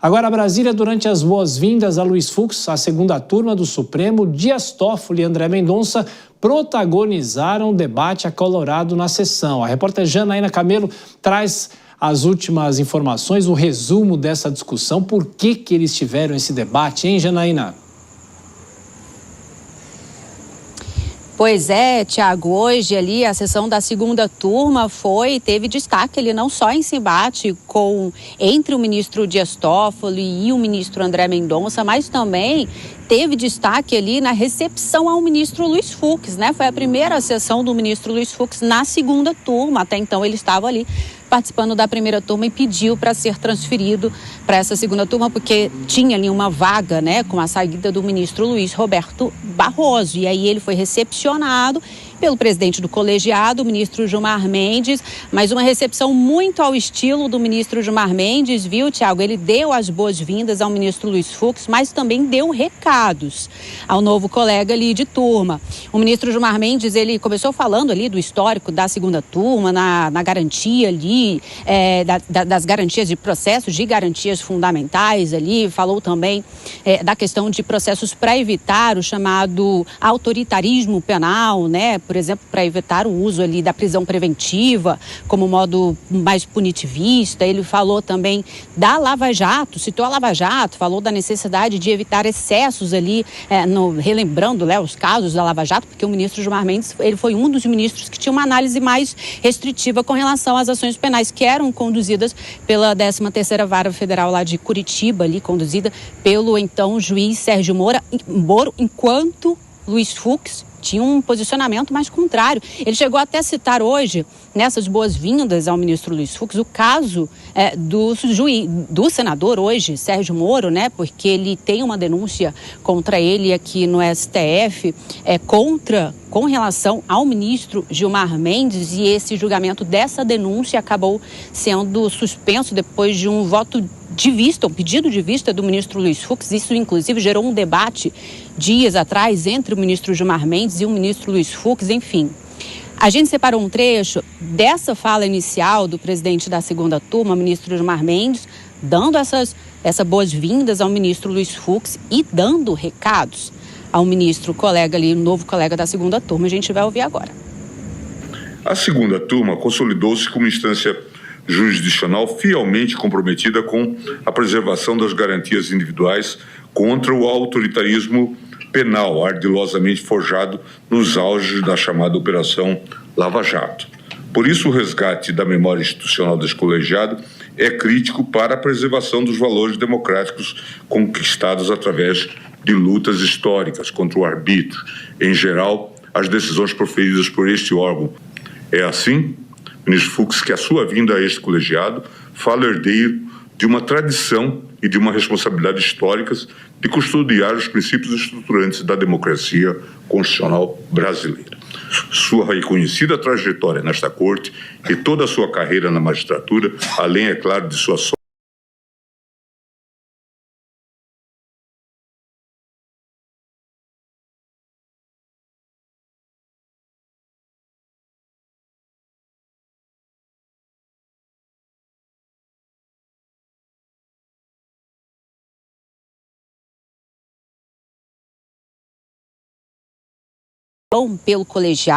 Agora, Brasília, durante as boas-vindas a Luiz Fux, a segunda turma do Supremo, Dias Toffoli e André Mendonça protagonizaram o debate acalorado na sessão. A repórter Janaína Camelo traz as últimas informações, o resumo dessa discussão. Por que eles tiveram esse debate, hein, Janaína? Pois é, Tiago, hoje ali a sessão da segunda turma teve destaque ali não só em esse embate entre o ministro Dias Toffoli e o ministro André Mendonça, mas também teve destaque ali na recepção ao ministro Luiz Fux, né? Foi a primeira sessão do ministro Luiz Fux na segunda turma, até então ele estava ali participando da primeira turma e pediu para ser transferido para essa segunda turma, porque tinha ali uma vaga, né, com a saída do ministro Luiz Roberto Barroso. E aí ele foi recepcionado pelo presidente do colegiado, o ministro Gilmar Mendes, mas uma recepção muito ao estilo do ministro Gilmar Mendes, viu, Tiago? Ele deu as boas-vindas ao ministro Luiz Fux, mas também deu recados ao novo colega ali de turma. O ministro Gilmar Mendes, ele começou falando ali do histórico da segunda turma, na garantia ali, das garantias de processos, de garantias fundamentais ali, falou também da questão de processos para evitar o chamado autoritarismo penal, né? Por exemplo, para evitar o uso ali da prisão preventiva como modo mais punitivista. Ele falou também da Lava Jato, citou a Lava Jato, falou da necessidade de evitar excessos ali, relembrando, né, os casos da Lava Jato, porque o ministro Gilmar Mendes, ele foi um dos ministros que tinha uma análise mais restritiva com relação às ações penais que eram conduzidas pela 13ª Vara Federal lá de Curitiba, ali conduzida pelo então juiz Sérgio Moro, enquanto Luiz Fux tinha um posicionamento mais contrário. Ele chegou até a citar hoje, nessas boas-vindas ao ministro Luiz Fux, o caso do senador hoje, Sérgio Moro, né? Porque ele tem uma denúncia contra ele aqui no STF, com relação ao ministro Gilmar Mendes, e esse julgamento dessa denúncia acabou sendo suspenso depois de um voto de vista, um pedido de vista do ministro Luiz Fux. Isso, inclusive, gerou um debate dias atrás entre o ministro Gilmar Mendes e o ministro Luiz Fux, enfim. A gente separou um trecho dessa fala inicial do presidente da segunda turma, ministro Gilmar Mendes, dando essas boas-vindas ao ministro Luiz Fux e dando recados ao ministro colega ali, novo colega da segunda turma. A gente vai ouvir agora. A segunda turma consolidou-se como instância jurisdicional fielmente comprometida com a preservação das garantias individuais contra o autoritarismo penal ardilosamente forjado nos auges da chamada Operação Lava Jato. Por isso, o resgate da memória institucional desse colegiado é crítico para a preservação dos valores democráticos conquistados através de lutas históricas contra o arbítrio, em geral, as decisões proferidas por este órgão. É assim, ministro Fux, que a sua vinda a este colegiado fala herdeiro de uma tradição e de uma responsabilidade históricas de custodiar os princípios estruturantes da democracia constitucional brasileira. Sua reconhecida trajetória nesta corte e toda a sua carreira na magistratura, além, é claro, de sua pelo colegiado.